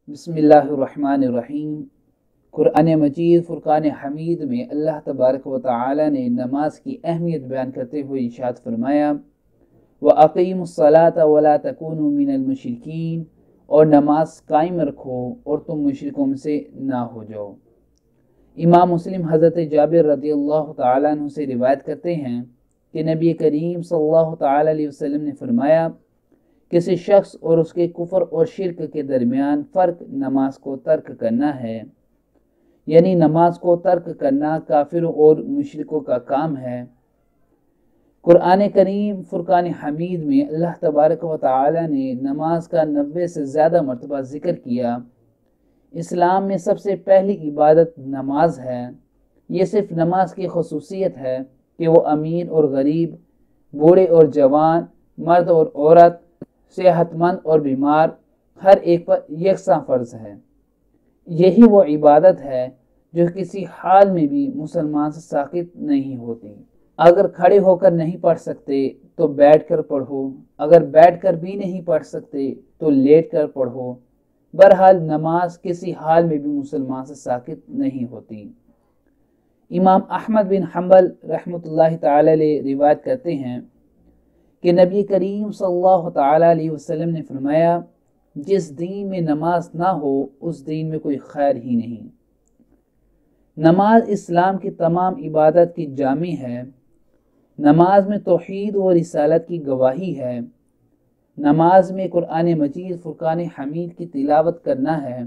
बिस्मिल्लाहिर्रहमानिर्रहीम। कुरान मजीद फुरकान हमीद में अल्लाह तबारक व तआला ने नमाज की अहमियत बयान करते हुए इरशाद फरमाया, व अक़ीमुस्सलाता वला तकूनु मिनल मुशरिकीन, और नमाज कायम रखो और तुम मुशरिकों में से ना हो जाओ। इमाम मुस्लिम हज़रत जाबिर रज़ियल्लाहु तआला अन्हु से रिवायत करते हैं कि नबी करीम सल्लल्लाहु तआला अलैहि वसल्लम ने फरमाया, किसी शख्स और उसके कुफर और शिरक के दरमियान फ़र्क नमाज को तर्क करना है, यानी नमाज को तर्क करना काफिरों और मुशरिकों का काम है। कुरान करीम फुरकान हमीद में अल्लाह तबारक व तआला ने नमाज का 90 से ज़्यादा मरतबा जिक्र किया। इस्लाम में सबसे पहली इबादत नमाज है। ये सिर्फ नमाज की खसूसियत है कि वो अमीर और गरीब, बूढ़े और जवान, मर्द और औरत, सेहतमंद और बीमार, हर एक पर यकसा फ़र्ज है। यही वो इबादत है जो किसी हाल में भी मुसलमान से साकित नहीं होती। अगर खड़े होकर नहीं पढ़ सकते तो बैठकर पढ़ो, अगर बैठकर भी नहीं पढ़ सकते तो लेटकर पढ़ो। बहरहाल नमाज किसी हाल में भी मुसलमान से साकित नहीं होती। इमाम अहमद बिन हम्बल रहमतुल्लाहि तआला अलैह रिवायत करते हैं कि नबी करीम सल्लल्लाहु तआला अलैहि वसल्लम ने फरमाया, जिस दीन में नमाज ना हो उस दीन में कोई खैर ही नहीं। नमाज इस्लाम की तमाम इबादत की जामी है। नमाज में तौहीद और रिसालत की गवाही है। नमाज में कुरान मजीद फुरकान हमीद की तिलावत करना है।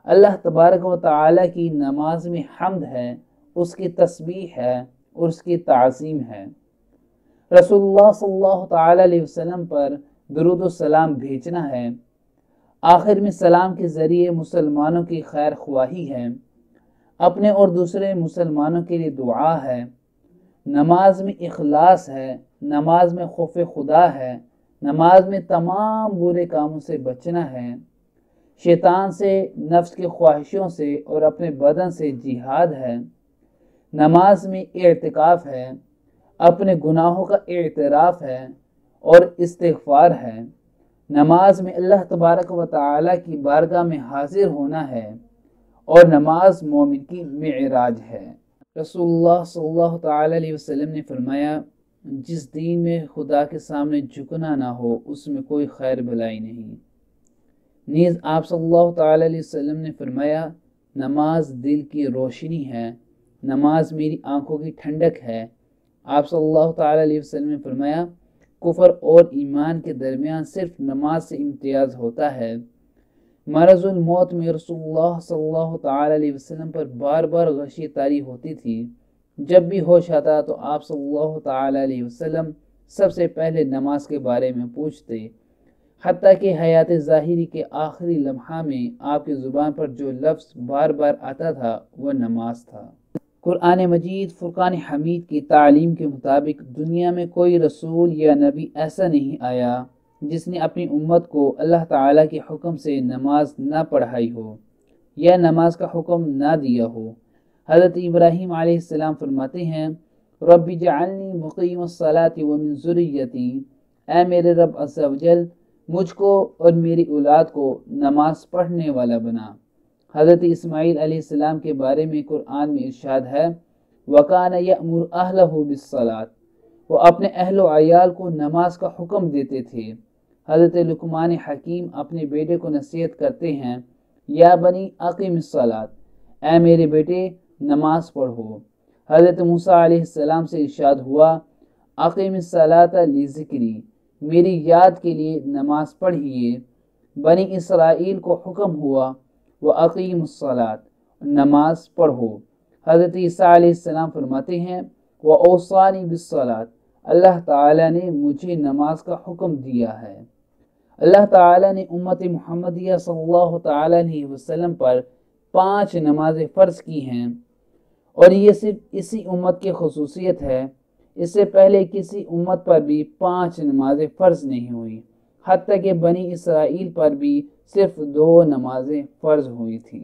अल्लाह तबारक व तआला की नमाज में हम्द है, उसकी तस्बीह है और उसकी ताज़ीम है। रसूलुल्लाह सल्लल्लाहु तआला अलैहि वसल्लम पर दुरूद व सलाम भेजना है। आखिर में सलाम के ज़रिए मुसलमानों की खैर ख्वाही है, अपने और दूसरे मुसलमानों के लिए दुआ है। नमाज में इखलास है, नमाज में खौफ खुदा है, नमाज में तमाम बुरे कामों से बचना है, शैतान से, नफ्स की ख्वाहिशों से और अपने बदन से जिहाद है। नमाज में इत्काफ है, अपने गुनाहों का एतराफ़ है और इस्तिग़फ़ार है। नमाज में अल्लाह तबारक व तआला की बारगाह में हाजिर होना है और नमाज मोमिन की मिअराज है। रसूलुल्लाह सल्लल्लाहु तआला अलैहि वसल्लम ने फरमाया, जिस दीन में खुदा के सामने झुकना ना हो उसमें कोई खैर भलाई नहीं। नीज़ आप सल्लल्लाहु तआला अलैहि वसल्लम ने फरमाया, नमाज दिल की रोशनी है, नमाज मेरी आंखों की ठंडक है। आप सल्लल्लाहु तआला अलैहि वसल्लम ने फरमाया, कुफर और ईमान के दरमियान सिर्फ नमाज से इम्तियाज़ होता है। मरज़ुल मौत में रसूलुल्लाह सल्लल्लाहु तआला अलैहि वसल्लम पर बार बार गशी तारी होती थी। जब भी होश आता तो आप सल्लल्लाहु तआला अलैहि वसल्लम सबसे पहले नमाज के बारे में पूछते, हत्ता कि हयात ज़ाहिरी के आखिरी लम्हा में आपकी ज़ुबान पर जो लफ्ज़ बार बार आता था वह नमाज था। कुरान मजीद फुरकान हमीद की तालीम के मुताबिक दुनिया में कोई रसूल या नबी ऐसा नहीं आया जिसने अपनी उम्मत को अल्लाह ताला के हुक्म से नमाज ना पढ़ाई हो या नमाज का हुक्म ना दिया हो। हज़रत इब्राहीम अलैहिस्सलाम फरमाते हैं, रब्बी जअलनी मुक़ीमस्सलाति व मिन ज़ुर्रिय्यती, ऐ मेरे रब अज़्ज़ा वजल मुझको और मेरी औलाद को नमाज पढ़ने वाला बना। हज़रत इस्माईल अलैहिस्सलाम के बारे में कुरान में इरशाद है, वकान यअमुरु अहलहु बिस्सलात, वो अपने अहलो अयाल को नमाज का हुक्म देते थे। हज़रत लुक़मान हकीम अपने बेटे को नसीहत करते हैं, या बनी अक़ीमिस्सलात, ऐ मेरे बेटे नमाज पढ़ो। हज़रत मूसा अलैहिस्सलाम से इरशाद हुआ, अक़ीमिस्सलात लिज़िक्री, मेरी याद के लिए नमाज पढ़िए। बनी इसराइल को हुक्म हुआ, व अक़ीमुस्सलात, नमाज पढ़ो। हज़रत ईसा अलैहिस्सलाम फरमाते हैं, व औसानी बिस्सलात, अल्लाह ताला ने मुझे नमाज का हुक्म दिया है। अल्लाह ताला ने उम्मत मुहम्मदिया सल्लल्लाहु तआला अलैहि वसल्लम पर 5 नमाज़ें फ़र्ज़ की हैं और ये सिर्फ इसी उम्मत की खसूसियत है। इससे पहले किसी उम्मत पर भी 5 नमाज़ें फ़र्ज़ नहीं हुई, हत्ता कि बनी इसराइल पर भी सिर्फ 2 नमाज़ें फ़र्ज़ हुई थी।